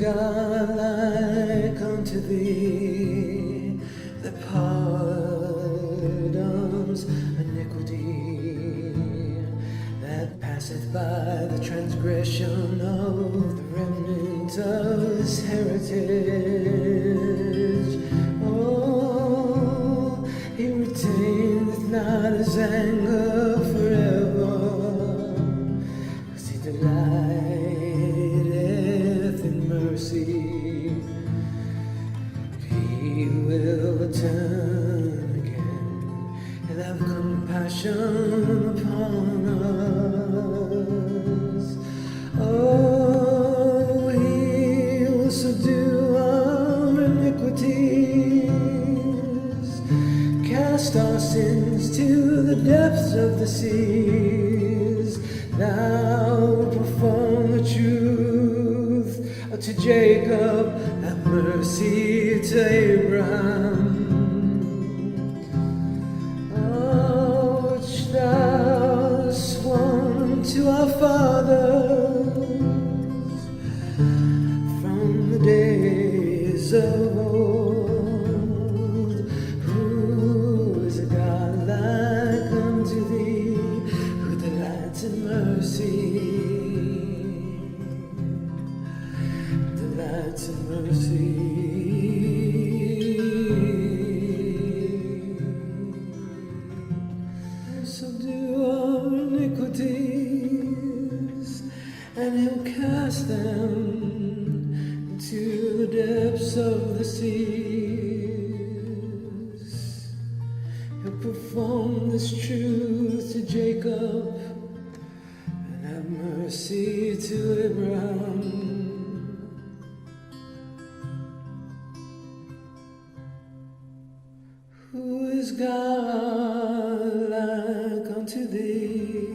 God like unto thee, that pardons iniquity, that passeth by the transgression of the remnant of his heritage? Oh, he retaineth not his anger forever, 'cause he delighteth in mercy. He will return again and have compassion upon us. Oh, he will subdue our iniquities, cast our sins to the depths of the seas. Thou wilt perform the truth to Jacob, have mercy to Abraham. Oh, which thou hast sworn to our fathers from the days of old. Who is a God like unto thee, who delights in mercy? Delights in mercy. Subdue our iniquities, and he'll cast them into the depths of the seas. He'll perform this truth to Jacob and have mercy to Abraham. Who is God like unto thee?